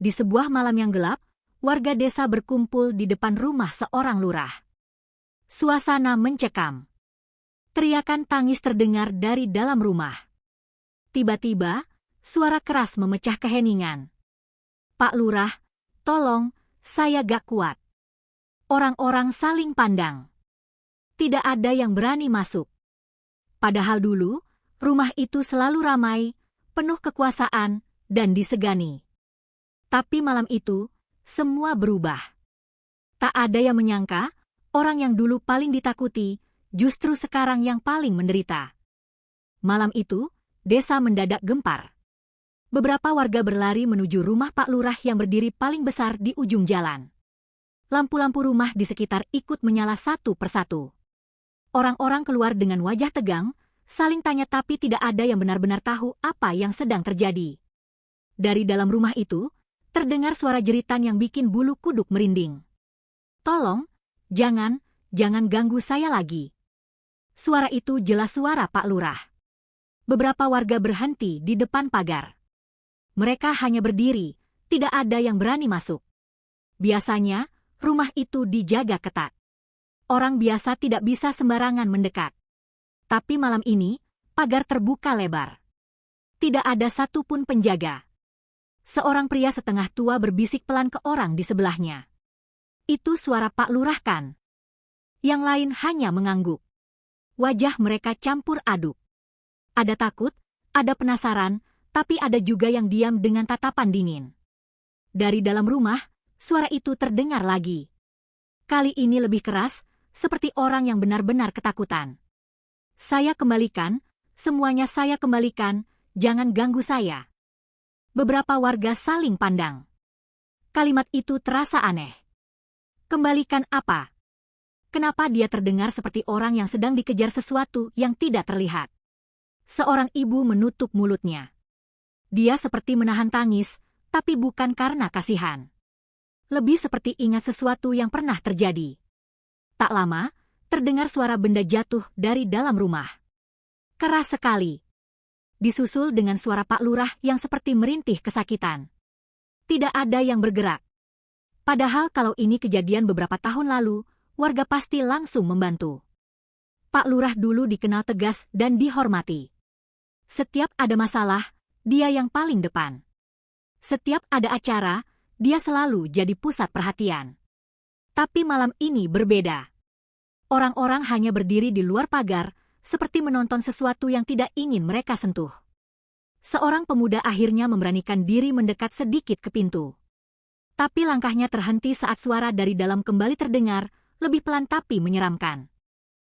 Di sebuah malam yang gelap, warga desa berkumpul di depan rumah seorang lurah. Suasana mencekam. Teriakan tangis terdengar dari dalam rumah. Tiba-tiba, suara keras memecah keheningan. "Pak Lurah, tolong, saya gak kuat." Orang-orang saling pandang. Tidak ada yang berani masuk. Padahal dulu, rumah itu selalu ramai, penuh kekuasaan, dan disegani. Tapi malam itu, semua berubah. Tak ada yang menyangka, orang yang dulu paling ditakuti, justru sekarang yang paling menderita. Malam itu, desa mendadak gempar. Beberapa warga berlari menuju rumah Pak Lurah yang berdiri paling besar di ujung jalan. Lampu-lampu rumah di sekitar ikut menyala satu persatu. Orang-orang keluar dengan wajah tegang, saling tanya tapi tidak ada yang benar-benar tahu apa yang sedang terjadi. Dari dalam rumah itu, terdengar suara jeritan yang bikin bulu kuduk merinding. "Tolong, jangan ganggu saya lagi." Suara itu jelas suara Pak Lurah. Beberapa warga berhenti di depan pagar. Mereka hanya berdiri, tidak ada yang berani masuk. Biasanya, rumah itu dijaga ketat. Orang biasa tidak bisa sembarangan mendekat. Tapi malam ini, pagar terbuka lebar. Tidak ada satupun penjaga. Seorang pria setengah tua berbisik pelan ke orang di sebelahnya. "Itu suara Pak Lurah kan?" Yang lain hanya mengangguk. Wajah mereka campur aduk. Ada takut, ada penasaran, tapi ada juga yang diam dengan tatapan dingin. Dari dalam rumah, suara itu terdengar lagi. Kali ini lebih keras, seperti orang yang benar-benar ketakutan. "Saya kembalikan, semuanya saya kembalikan, jangan ganggu saya." Beberapa warga saling pandang. Kalimat itu terasa aneh. Kembalikan apa? Kenapa dia terdengar seperti orang yang sedang dikejar sesuatu yang tidak terlihat? Seorang ibu menutup mulutnya. Dia seperti menahan tangis, tapi bukan karena kasihan. Lebih seperti ingat sesuatu yang pernah terjadi. Tak lama, terdengar suara benda jatuh dari dalam rumah. Keras sekali. Disusul dengan suara Pak Lurah yang seperti merintih kesakitan. Tidak ada yang bergerak. Padahal kalau ini kejadian beberapa tahun lalu, warga pasti langsung membantu. Pak Lurah dulu dikenal tegas dan dihormati. Setiap ada masalah, dia yang paling depan. Setiap ada acara, dia selalu jadi pusat perhatian. Tapi malam ini berbeda. Orang-orang hanya berdiri di luar pagar, seperti menonton sesuatu yang tidak ingin mereka sentuh. Seorang pemuda akhirnya memberanikan diri mendekat sedikit ke pintu. Tapi langkahnya terhenti saat suara dari dalam kembali terdengar, lebih pelan tapi menyeramkan.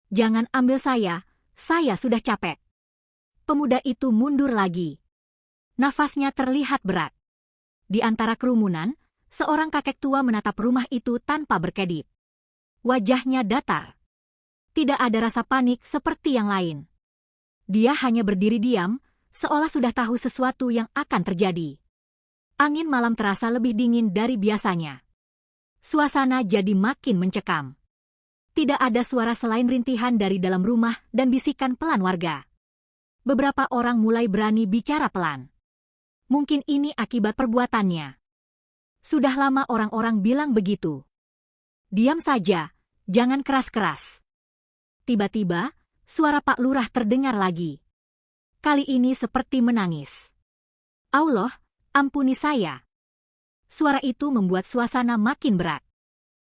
"Jangan ambil saya sudah capek." Pemuda itu mundur lagi. Nafasnya terlihat berat. Di antara kerumunan, seorang kakek tua menatap rumah itu tanpa berkedip. Wajahnya datar. Tidak ada rasa panik seperti yang lain. Dia hanya berdiri diam, seolah sudah tahu sesuatu yang akan terjadi. Angin malam terasa lebih dingin dari biasanya. Suasana jadi makin mencekam. Tidak ada suara selain rintihan dari dalam rumah dan bisikan pelan warga. Beberapa orang mulai berani bicara pelan. Mungkin ini akibat perbuatannya. Sudah lama orang-orang bilang begitu. "Diam saja, jangan keras-keras." Tiba-tiba, suara Pak Lurah terdengar lagi. Kali ini seperti menangis. "Allah, ampuni saya." Suara itu membuat suasana makin berat.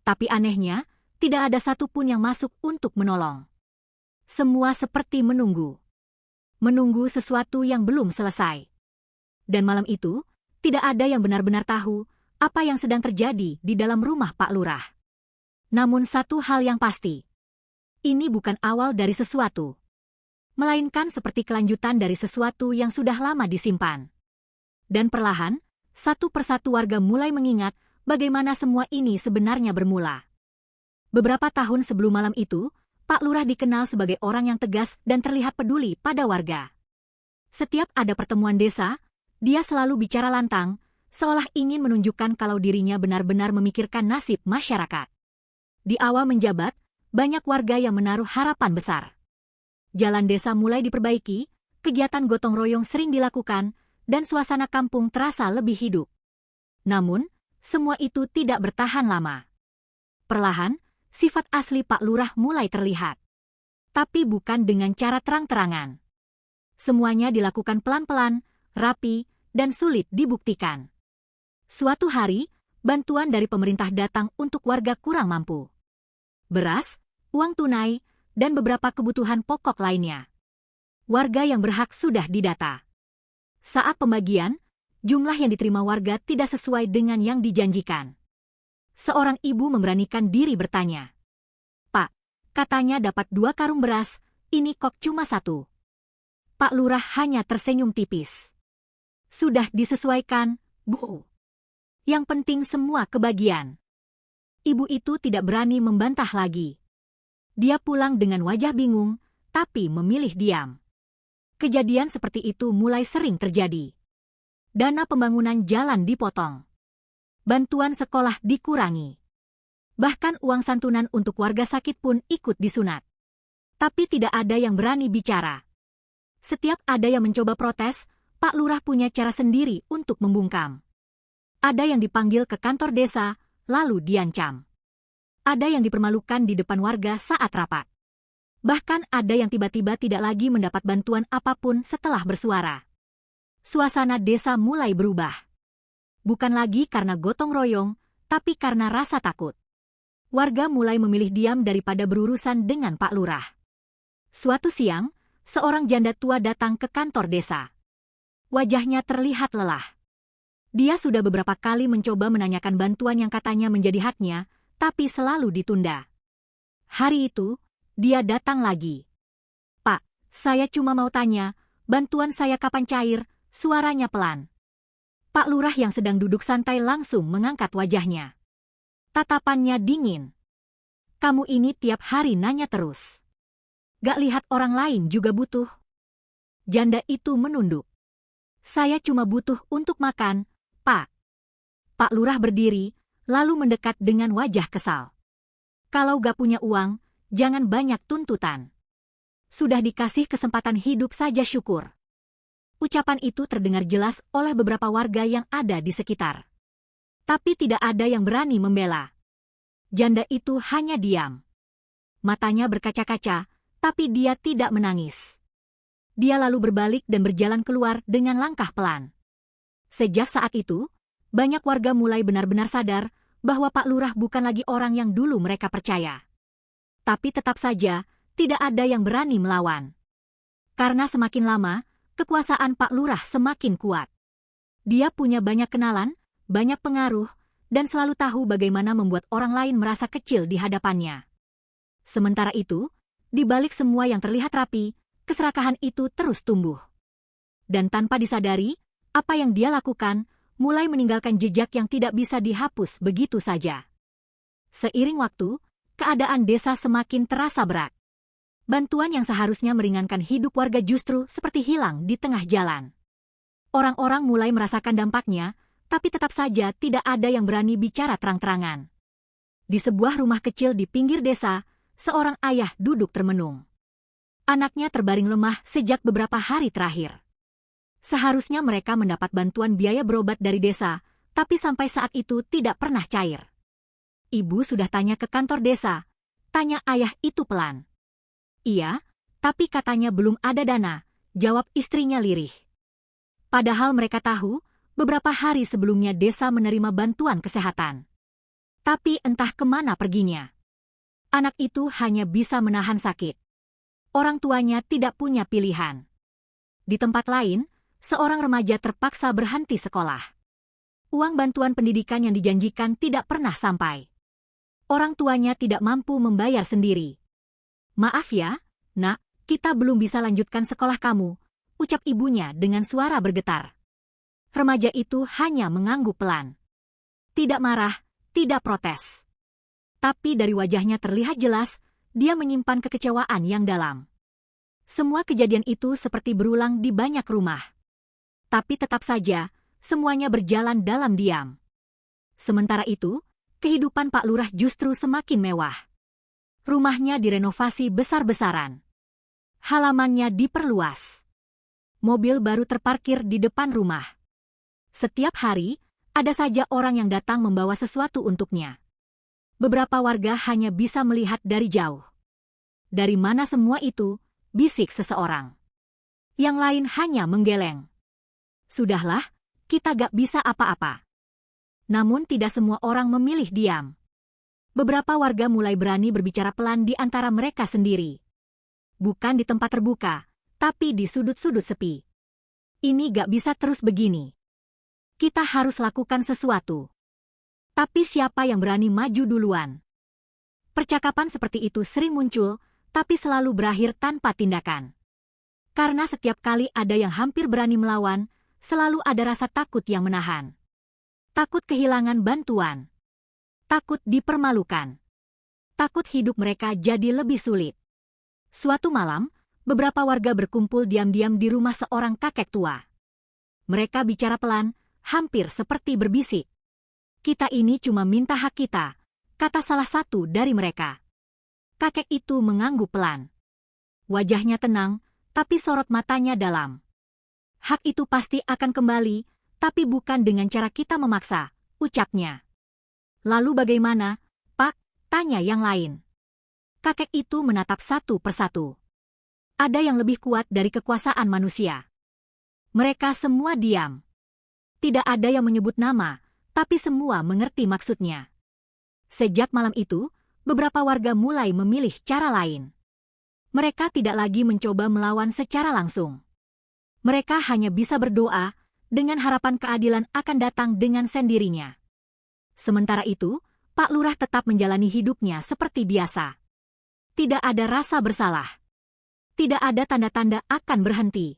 Tapi anehnya, tidak ada satupun yang masuk untuk menolong. Semua seperti menunggu. Menunggu sesuatu yang belum selesai. Dan malam itu, tidak ada yang benar-benar tahu apa yang sedang terjadi di dalam rumah Pak Lurah. Namun satu hal yang pasti, ini bukan awal dari sesuatu, melainkan seperti kelanjutan dari sesuatu yang sudah lama disimpan. Dan perlahan, satu persatu warga mulai mengingat bagaimana semua ini sebenarnya bermula. Beberapa tahun sebelum malam itu, Pak Lurah dikenal sebagai orang yang tegas dan terlihat peduli pada warga. Setiap ada pertemuan desa, dia selalu bicara lantang, seolah ingin menunjukkan kalau dirinya benar-benar memikirkan nasib masyarakat. Di awal menjabat, banyak warga yang menaruh harapan besar. Jalan desa mulai diperbaiki, kegiatan gotong royong sering dilakukan, dan suasana kampung terasa lebih hidup. Namun, semua itu tidak bertahan lama. Perlahan, sifat asli Pak Lurah mulai terlihat. Tapi bukan dengan cara terang-terangan. Semuanya dilakukan pelan-pelan, rapi, dan sulit dibuktikan. Suatu hari, bantuan dari pemerintah datang untuk warga kurang mampu. Beras, uang tunai, dan beberapa kebutuhan pokok lainnya. Warga yang berhak sudah didata. Saat pembagian, jumlah yang diterima warga tidak sesuai dengan yang dijanjikan. Seorang ibu memberanikan diri bertanya, "Pak, katanya dapat 2 karung beras, ini kok cuma 1." Pak Lurah hanya tersenyum tipis. "Sudah disesuaikan, Bu. Yang penting semua kebagian." Ibu itu tidak berani membantah lagi. Dia pulang dengan wajah bingung, tapi memilih diam. Kejadian seperti itu mulai sering terjadi. Dana pembangunan jalan dipotong. Bantuan sekolah dikurangi. Bahkan uang santunan untuk warga sakit pun ikut disunat. Tapi tidak ada yang berani bicara. Setiap ada yang mencoba protes, Pak Lurah punya cara sendiri untuk membungkam. Ada yang dipanggil ke kantor desa, lalu diancam. Ada yang dipermalukan di depan warga saat rapat. Bahkan ada yang tiba-tiba tidak lagi mendapat bantuan apapun setelah bersuara. Suasana desa mulai berubah. Bukan lagi karena gotong royong, tapi karena rasa takut. Warga mulai memilih diam daripada berurusan dengan Pak Lurah. Suatu siang, seorang janda tua datang ke kantor desa. Wajahnya terlihat lelah. Dia sudah beberapa kali mencoba menanyakan bantuan yang katanya menjadi haknya, tapi selalu ditunda. Hari itu, dia datang lagi. "Pak, saya cuma mau tanya, bantuan saya kapan cair?" Suaranya pelan. Pak Lurah yang sedang duduk santai langsung mengangkat wajahnya. Tatapannya dingin. "Kamu ini tiap hari nanya terus. Gak lihat orang lain juga butuh?" Janda itu menunduk. "Saya cuma butuh untuk makan, Pak." Pak Lurah berdiri, lalu mendekat dengan wajah kesal. "Kalau gak punya uang, jangan banyak tuntutan. Sudah dikasih kesempatan hidup saja syukur." Ucapan itu terdengar jelas oleh beberapa warga yang ada di sekitar. Tapi tidak ada yang berani membela. Janda itu hanya diam. Matanya berkaca-kaca, tapi dia tidak menangis. Dia lalu berbalik dan berjalan keluar dengan langkah pelan. Sejak saat itu, banyak warga mulai benar-benar sadar bahwa Pak Lurah bukan lagi orang yang dulu mereka percaya. Tapi tetap saja, tidak ada yang berani melawan. Karena semakin lama, kekuasaan Pak Lurah semakin kuat. Dia punya banyak kenalan, banyak pengaruh, dan selalu tahu bagaimana membuat orang lain merasa kecil di hadapannya. Sementara itu, di balik semua yang terlihat rapi, keserakahan itu terus tumbuh. Dan tanpa disadari, apa yang dia lakukan mulai meninggalkan jejak yang tidak bisa dihapus begitu saja. Seiring waktu, keadaan desa semakin terasa berat. Bantuan yang seharusnya meringankan hidup warga justru seperti hilang di tengah jalan. Orang-orang mulai merasakan dampaknya, tapi tetap saja tidak ada yang berani bicara terang-terangan. Di sebuah rumah kecil di pinggir desa, seorang ayah duduk termenung. Anaknya terbaring lemah sejak beberapa hari terakhir. Seharusnya mereka mendapat bantuan biaya berobat dari desa, tapi sampai saat itu tidak pernah cair. "Ibu sudah tanya ke kantor desa?" tanya ayah itu pelan. "Iya, tapi katanya belum ada dana," jawab istrinya lirih. Padahal mereka tahu, beberapa hari sebelumnya desa menerima bantuan kesehatan. Tapi entah kemana perginya. Anak itu hanya bisa menahan sakit. Orang tuanya tidak punya pilihan. Di tempat lain, seorang remaja terpaksa berhenti sekolah. Uang bantuan pendidikan yang dijanjikan tidak pernah sampai. Orang tuanya tidak mampu membayar sendiri. "Maaf ya, Nak, kita belum bisa lanjutkan sekolah kamu," ucap ibunya dengan suara bergetar. Remaja itu hanya mengangguk pelan. Tidak marah, tidak protes. Tapi dari wajahnya terlihat jelas, dia menyimpan kekecewaan yang dalam. Semua kejadian itu seperti berulang di banyak rumah. Tapi tetap saja, semuanya berjalan dalam diam. Sementara itu, kehidupan Pak Lurah justru semakin mewah. Rumahnya direnovasi besar-besaran. Halamannya diperluas. Mobil baru terparkir di depan rumah. Setiap hari, Ada saja orang yang datang membawa sesuatu untuknya. Beberapa warga hanya bisa melihat dari jauh. Dari mana semua itu? Bisik seseorang. Yang lain hanya menggeleng. Sudahlah, kita gak bisa apa-apa. Namun tidak semua orang memilih diam. Beberapa warga mulai berani berbicara pelan di antara mereka sendiri. Bukan di tempat terbuka, tapi di sudut-sudut sepi. Ini gak bisa terus begini. Kita harus lakukan sesuatu. Tapi siapa yang berani maju duluan? Percakapan seperti itu sering muncul, tapi selalu berakhir tanpa tindakan. Karena setiap kali ada yang hampir berani melawan, selalu ada rasa takut yang menahan. Takut kehilangan bantuan. Takut dipermalukan. Takut hidup mereka jadi lebih sulit. Suatu malam, beberapa warga berkumpul diam-diam di rumah seorang kakek tua. Mereka bicara pelan, hampir seperti berbisik. Kita ini cuma minta hak kita, kata salah satu dari mereka. Kakek itu mengangguk pelan. Wajahnya tenang, tapi sorot matanya dalam. Hak itu pasti akan kembali, tapi bukan dengan cara kita memaksa, ucapnya. Lalu bagaimana, Pak? Tanya yang lain. Kakek itu menatap satu persatu. Ada yang lebih kuat dari kekuasaan manusia. Mereka semua diam. Tidak ada yang menyebut nama, tapi semua mengerti maksudnya. Sejak malam itu, beberapa warga mulai memilih cara lain. Mereka tidak lagi mencoba melawan secara langsung. Mereka hanya bisa berdoa, dengan harapan keadilan akan datang dengan sendirinya. Sementara itu, Pak Lurah tetap menjalani hidupnya seperti biasa. Tidak ada rasa bersalah. Tidak ada tanda-tanda akan berhenti.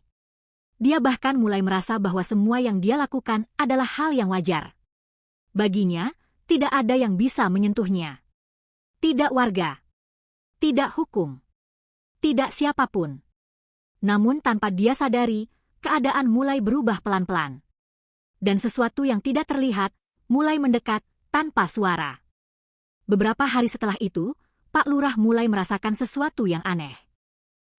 Dia bahkan mulai merasa bahwa semua yang dia lakukan adalah hal yang wajar. Baginya, tidak ada yang bisa menyentuhnya. Tidak warga. Tidak hukum. Tidak siapapun. Namun tanpa dia sadari, keadaan mulai berubah pelan-pelan. Dan sesuatu yang tidak terlihat, mulai mendekat tanpa suara. Beberapa hari setelah itu, Pak Lurah mulai merasakan sesuatu yang aneh.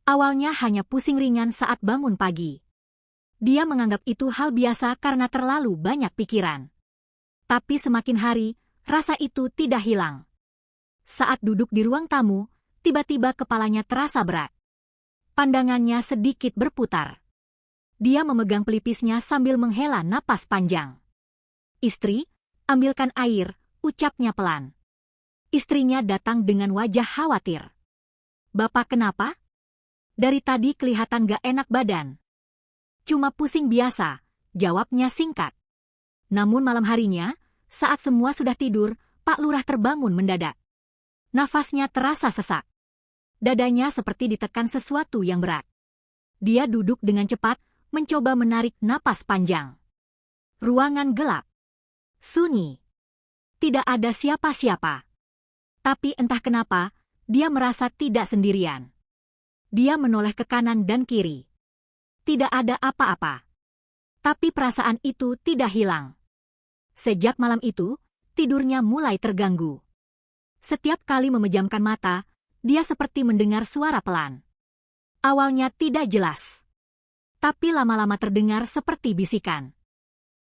Awalnya hanya pusing ringan saat bangun pagi. Dia menganggap itu hal biasa karena terlalu banyak pikiran. Tapi semakin hari, rasa itu tidak hilang. Saat duduk di ruang tamu, tiba-tiba kepalanya terasa berat. Pandangannya sedikit berputar. Dia memegang pelipisnya sambil menghela napas panjang. Istri, ambilkan air, ucapnya pelan. Istrinya datang dengan wajah khawatir. Bapak kenapa? Dari tadi kelihatan gak enak badan. Cuma pusing biasa, jawabnya singkat. Namun malam harinya, saat semua sudah tidur, Pak Lurah terbangun mendadak. Nafasnya terasa sesak. Dadanya seperti ditekan sesuatu yang berat. Dia duduk dengan cepat, mencoba menarik napas panjang. Ruangan gelap. Sunyi. Tidak ada siapa-siapa. Tapi entah kenapa, dia merasa tidak sendirian. Dia menoleh ke kanan dan kiri. Tidak ada apa-apa. Tapi perasaan itu tidak hilang. Sejak malam itu, tidurnya mulai terganggu. Setiap kali memejamkan mata, dia seperti mendengar suara pelan. Awalnya tidak jelas. Tapi lama-lama terdengar seperti bisikan.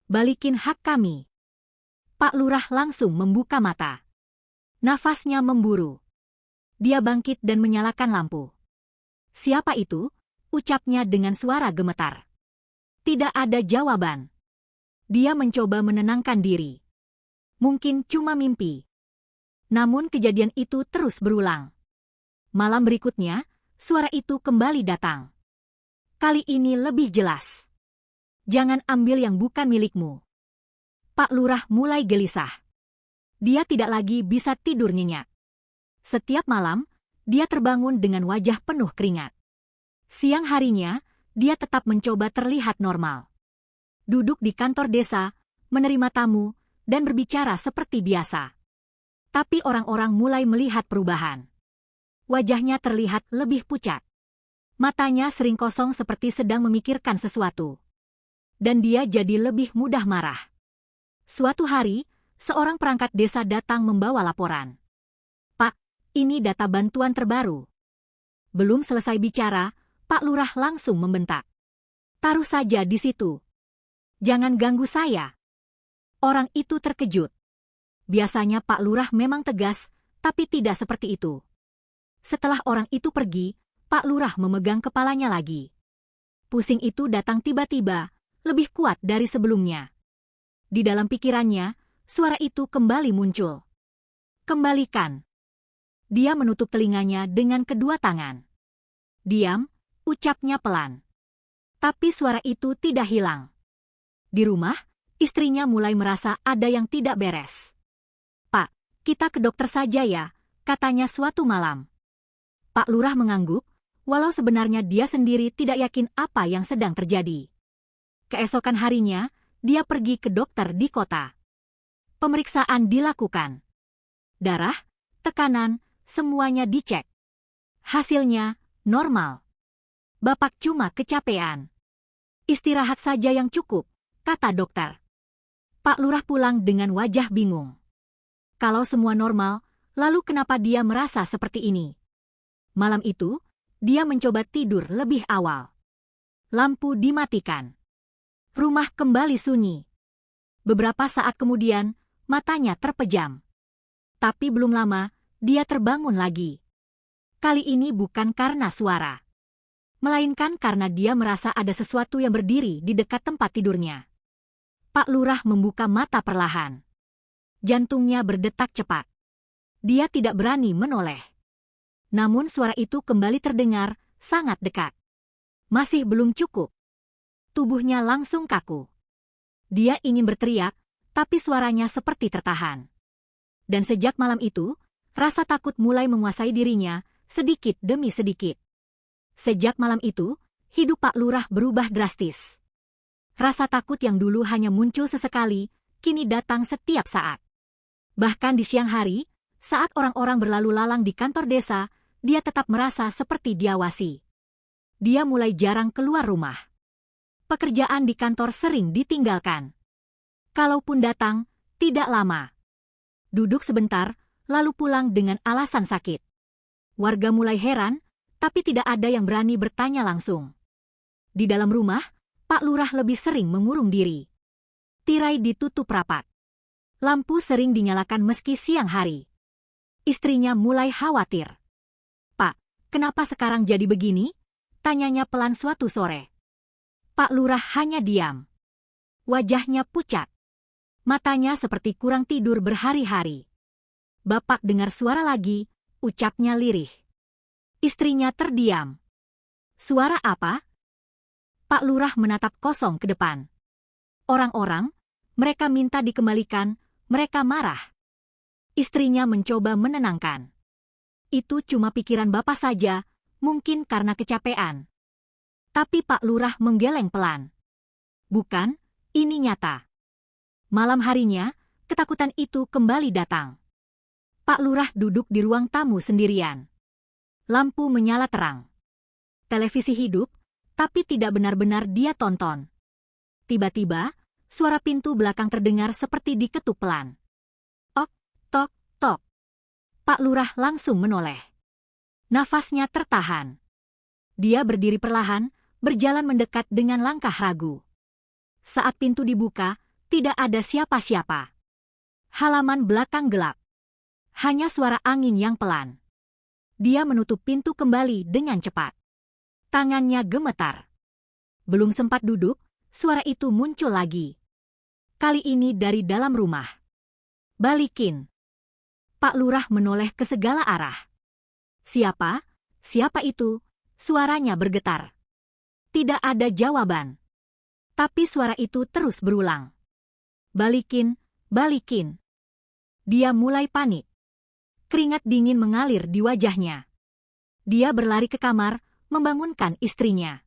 Balikin hak kami. Pak Lurah langsung membuka mata. Nafasnya memburu. Dia bangkit dan menyalakan lampu. Siapa itu? Ucapnya dengan suara gemetar. Tidak ada jawaban. Dia mencoba menenangkan diri. Mungkin cuma mimpi. Namun kejadian itu terus berulang. Malam berikutnya, suara itu kembali datang. Kali ini lebih jelas. Jangan ambil yang bukan milikmu. Pak Lurah mulai gelisah. Dia tidak lagi bisa tidur nyenyak. Setiap malam, dia terbangun dengan wajah penuh keringat. Siang harinya, dia tetap mencoba terlihat normal. Duduk di kantor desa, menerima tamu, dan berbicara seperti biasa. Tapi orang-orang mulai melihat perubahan. Wajahnya terlihat lebih pucat. Matanya sering kosong seperti sedang memikirkan sesuatu. Dan dia jadi lebih mudah marah. Suatu hari, seorang perangkat desa datang membawa laporan. Pak, ini data bantuan terbaru. Belum selesai bicara, Pak Lurah langsung membentak. Taruh saja di situ. Jangan ganggu saya. Orang itu terkejut. Biasanya Pak Lurah memang tegas, tapi tidak seperti itu. Setelah orang itu pergi, Pak Lurah memegang kepalanya lagi. Pusing itu datang tiba-tiba, lebih kuat dari sebelumnya. Di dalam pikirannya, suara itu kembali muncul. Kembalikan. Dia menutup telinganya dengan kedua tangan. Diam, ucapnya pelan. Tapi suara itu tidak hilang. Di rumah, istrinya mulai merasa ada yang tidak beres. "Pak, kita ke dokter saja ya," katanya suatu malam. Pak Lurah mengangguk, walau sebenarnya dia sendiri tidak yakin apa yang sedang terjadi. Keesokan harinya, dia pergi ke dokter di kota. Pemeriksaan dilakukan. Darah, tekanan, semuanya dicek. Hasilnya, normal. "Bapak cuma kecapean. Istirahat saja yang cukup," kata dokter. Pak Lurah pulang dengan wajah bingung. Kalau semua normal, lalu kenapa dia merasa seperti ini? Malam itu, dia mencoba tidur lebih awal. Lampu dimatikan. Rumah kembali sunyi. Beberapa saat kemudian, matanya terpejam. Tapi belum lama, dia terbangun lagi. Kali ini bukan karena suara, melainkan karena dia merasa ada sesuatu yang berdiri di dekat tempat tidurnya. Pak Lurah membuka mata perlahan. Jantungnya berdetak cepat. Dia tidak berani menoleh. Namun suara itu kembali terdengar, sangat dekat. Masih belum cukup. Tubuhnya langsung kaku. Dia ingin berteriak, tapi suaranya seperti tertahan. Dan sejak malam itu, rasa takut mulai menguasai dirinya, sedikit demi sedikit. Sejak malam itu, hidup Pak Lurah berubah drastis. Rasa takut yang dulu hanya muncul sesekali, kini datang setiap saat. Bahkan di siang hari, saat orang-orang berlalu lalang di kantor desa, dia tetap merasa seperti diawasi. Dia mulai jarang keluar rumah. Pekerjaan di kantor sering ditinggalkan. Kalaupun datang, tidak lama. Duduk sebentar, lalu pulang dengan alasan sakit. Warga mulai heran, tapi tidak ada yang berani bertanya langsung. Di dalam rumah, Pak Lurah lebih sering mengurung diri. Tirai ditutup rapat. Lampu sering dinyalakan meski siang hari. Istrinya mulai khawatir. "Pak, kenapa sekarang jadi begini?" tanyanya pelan suatu sore. Pak Lurah hanya diam. Wajahnya pucat. Matanya seperti kurang tidur berhari-hari. "Bapak dengar suara lagi," ucapnya lirih. Istrinya terdiam. "Suara apa?" Pak Lurah menatap kosong ke depan. "Orang-orang, mereka minta dikembalikan, mereka marah." Istrinya mencoba menenangkan. "Itu cuma pikiran Bapak saja, mungkin karena kecapean." Tapi Pak Lurah menggeleng pelan. "Bukan, ini nyata." Malam harinya, ketakutan itu kembali datang. Pak Lurah duduk di ruang tamu sendirian. Lampu menyala terang. Televisi hidup, tapi tidak benar-benar dia tonton. Tiba-tiba, suara pintu belakang terdengar seperti diketuk pelan. "Ok, tok, tok." Pak Lurah langsung menoleh. Nafasnya tertahan. Dia berdiri perlahan, berjalan mendekat dengan langkah ragu. Saat pintu dibuka, tidak ada siapa-siapa. Halaman belakang gelap. Hanya suara angin yang pelan. Dia menutup pintu kembali dengan cepat. Tangannya gemetar. Belum sempat duduk, suara itu muncul lagi. Kali ini dari dalam rumah. "Balikin." Pak Lurah menoleh ke segala arah. "Siapa? Siapa itu?" Suaranya bergetar. Tidak ada jawaban. Tapi suara itu terus berulang. "Balikin, balikin." Dia mulai panik. Keringat dingin mengalir di wajahnya. Dia berlari ke kamar, membangunkan istrinya.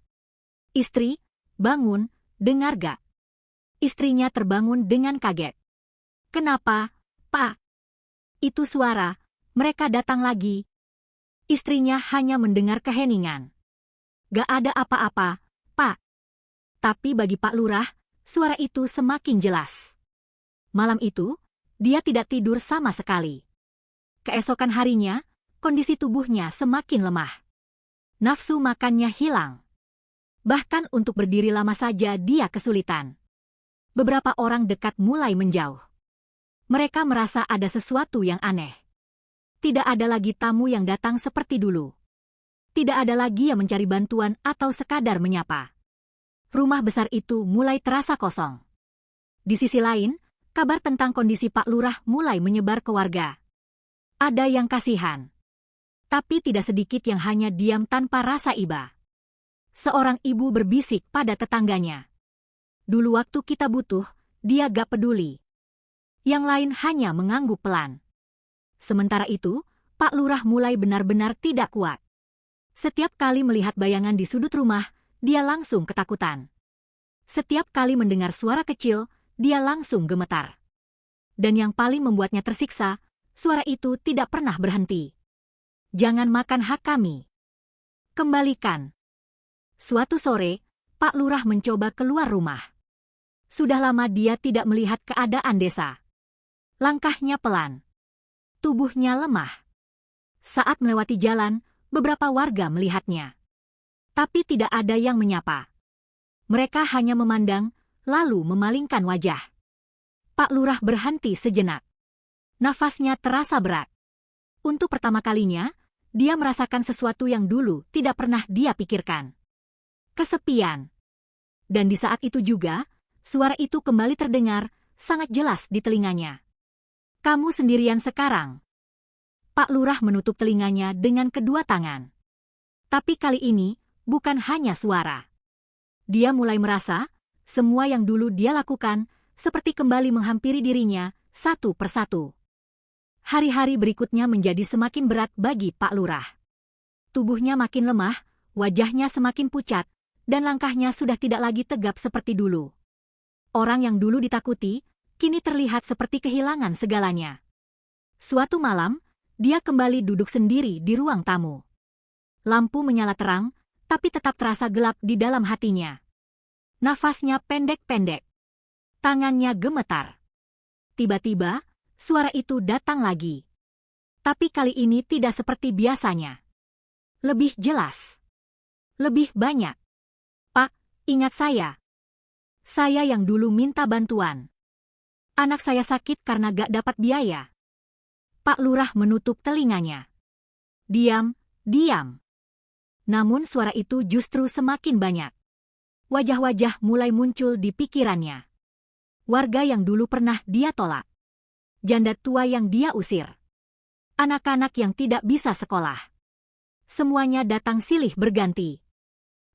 "Istri, bangun, dengar gak?" Istrinya terbangun dengan kaget. "Kenapa, Pak?" "Itu suara, mereka datang lagi." Istrinya hanya mendengar keheningan. "Gak ada apa-apa, Pak." Tapi bagi Pak Lurah, suara itu semakin jelas. Malam itu, dia tidak tidur sama sekali. Keesokan harinya, kondisi tubuhnya semakin lemah. Nafsu makannya hilang. Bahkan untuk berdiri lama saja dia kesulitan. beberapa orang dekat mulai menjauh. Mereka merasa ada sesuatu yang aneh. Tidak ada lagi tamu yang datang seperti dulu. Tidak ada lagi yang mencari bantuan atau sekadar menyapa. Rumah besar itu mulai terasa kosong. Di sisi lain, kabar tentang kondisi Pak Lurah mulai menyebar ke warga. Ada yang kasihan, tapi tidak sedikit yang hanya diam tanpa rasa iba. Seorang ibu berbisik pada tetangganya. Dulu waktu kita butuh, dia gak peduli. Yang lain hanya mengangguk pelan. Sementara itu, Pak Lurah mulai benar-benar tidak kuat. Setiap kali melihat bayangan di sudut rumah, dia langsung ketakutan. Setiap kali mendengar suara kecil, dia langsung gemetar. Dan yang paling membuatnya tersiksa, suara itu tidak pernah berhenti. Jangan makan hak kami. Kembalikan. Suatu sore, Pak Lurah mencoba keluar rumah. Sudah lama dia tidak melihat keadaan desa. Langkahnya pelan. Tubuhnya lemah. Saat melewati jalan, beberapa warga melihatnya. Tapi tidak ada yang menyapa. Mereka hanya memandang, lalu memalingkan wajah. Pak Lurah berhenti sejenak. Nafasnya terasa berat. Untuk pertama kalinya, dia merasakan sesuatu yang dulu tidak pernah dia pikirkan. Kesepian. Dan di saat itu juga, suara itu kembali terdengar, sangat jelas di telinganya. Kamu sendirian sekarang. Pak Lurah menutup telinganya dengan kedua tangan. Tapi kali ini, bukan hanya suara. Dia mulai merasa, semua yang dulu dia lakukan, seperti kembali menghampiri dirinya, satu persatu. Hari-hari berikutnya menjadi semakin berat bagi Pak Lurah. Tubuhnya makin lemah, wajahnya semakin pucat, dan langkahnya sudah tidak lagi tegap seperti dulu. Orang yang dulu ditakuti, kini terlihat seperti kehilangan segalanya. Suatu malam, dia kembali duduk sendiri di ruang tamu. Lampu menyala terang, tapi tetap terasa gelap di dalam hatinya. Nafasnya pendek-pendek. Tangannya gemetar. Tiba-tiba, suara itu datang lagi. Tapi kali ini tidak seperti biasanya. Lebih jelas. Lebih banyak. Pak, ingat saya. Saya yang dulu minta bantuan. Anak saya sakit karena gak dapat biaya. Pak Lurah menutup telinganya. Diam, diam. Namun suara itu justru semakin banyak. Wajah-wajah mulai muncul di pikirannya. Warga yang dulu pernah dia tolak. Janda tua yang dia usir. Anak-anak yang tidak bisa sekolah. Semuanya datang silih berganti.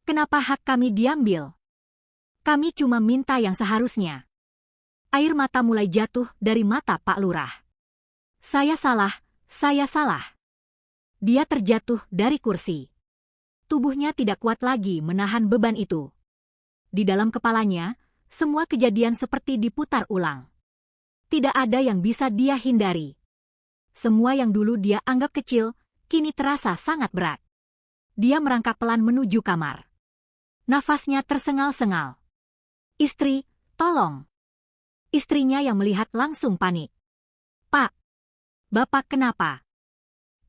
Kenapa hak kami diambil? Kami cuma minta yang seharusnya. Air mata mulai jatuh dari mata Pak Lurah. Saya salah, saya salah. Dia terjatuh dari kursi. Tubuhnya tidak kuat lagi menahan beban itu. Di dalam kepalanya, semua kejadian seperti diputar ulang. Tidak ada yang bisa dia hindari. Semua yang dulu dia anggap kecil, kini terasa sangat berat. Dia merangkak pelan menuju kamar. Nafasnya tersengal-sengal. Istri, tolong. Istrinya yang melihat langsung panik. Pak, Bapak kenapa?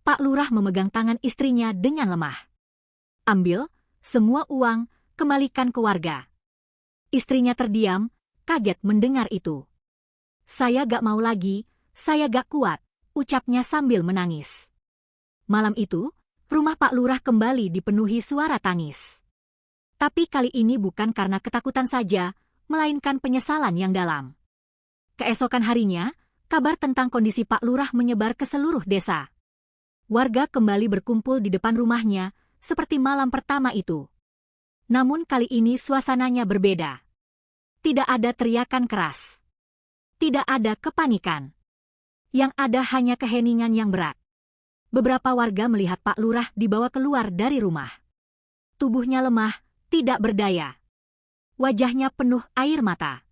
Pak Lurah memegang tangan istrinya dengan lemah. Ambil semua uang, kembalikan ke warga. Istrinya terdiam, kaget mendengar itu. Saya gak mau lagi, saya gak kuat, ucapnya sambil menangis. Malam itu, rumah Pak Lurah kembali dipenuhi suara tangis. Tapi kali ini bukan karena ketakutan saja, melainkan penyesalan yang dalam. Keesokan harinya, kabar tentang kondisi Pak Lurah menyebar ke seluruh desa. Warga kembali berkumpul di depan rumahnya, seperti malam pertama itu. Namun kali ini suasananya berbeda. Tidak ada teriakan keras. Tidak ada kepanikan. Yang ada hanya keheningan yang berat. Beberapa warga melihat Pak Lurah dibawa keluar dari rumah. Tubuhnya lemah, tidak berdaya. Wajahnya penuh air mata.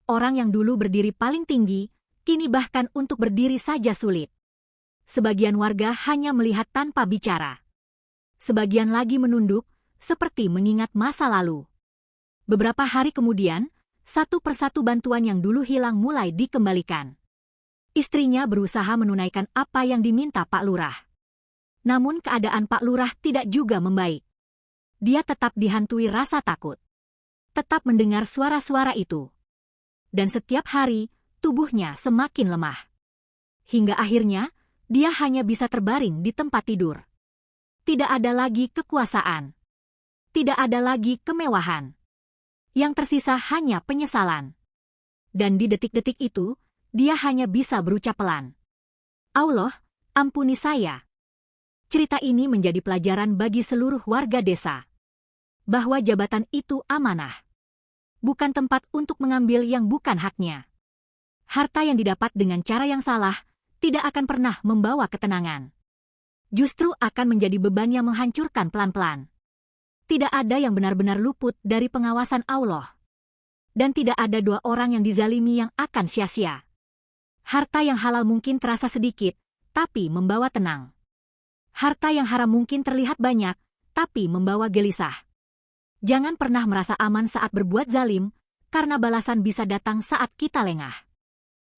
Orang yang dulu berdiri paling tinggi, kini bahkan untuk berdiri saja sulit. Sebagian warga hanya melihat tanpa bicara. Sebagian lagi menunduk, seperti mengingat masa lalu. Beberapa hari kemudian, satu persatu bantuan yang dulu hilang mulai dikembalikan. Istrinya berusaha menunaikan apa yang diminta Pak Lurah. Namun keadaan Pak Lurah tidak juga membaik. Dia tetap dihantui rasa takut. Tetap mendengar suara-suara itu. dan setiap hari tubuhnya semakin lemah. Hingga akhirnya, dia hanya bisa terbaring di tempat tidur. Tidak ada lagi kekuasaan. Tidak ada lagi kemewahan. Yang tersisa hanya penyesalan. Dan di detik-detik itu, dia hanya bisa berucap pelan. Allah, ampuni saya. Cerita ini menjadi pelajaran bagi seluruh warga desa. Bahwa jabatan itu amanah. Bukan tempat untuk mengambil yang bukan haknya. Harta yang didapat dengan cara yang salah tidak akan pernah membawa ketenangan. Justru akan menjadi beban yang menghancurkan pelan-pelan. Tidak ada yang benar-benar luput dari pengawasan Allah. Dan tidak ada dua orang yang dizalimi yang akan sia-sia. Harta yang halal mungkin terasa sedikit, tapi membawa tenang. Harta yang haram mungkin terlihat banyak, tapi membawa gelisah. Jangan pernah merasa aman saat berbuat zalim, karena balasan bisa datang saat kita lengah.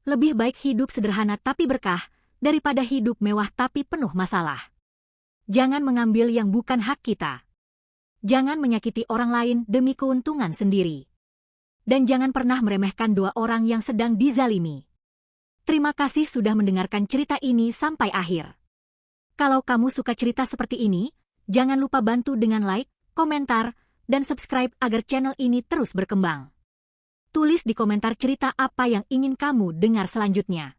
Lebih baik hidup sederhana tapi berkah, daripada hidup mewah tapi penuh masalah. Jangan mengambil yang bukan hak kita. Jangan menyakiti orang lain demi keuntungan sendiri. Dan jangan pernah meremehkan dua orang yang sedang dizalimi. Terima kasih sudah mendengarkan cerita ini sampai akhir. Kalau kamu suka cerita seperti ini, jangan lupa bantu dengan like, komentar, dan subscribe agar channel ini terus berkembang. Tulis di komentar cerita apa yang ingin kamu dengar selanjutnya.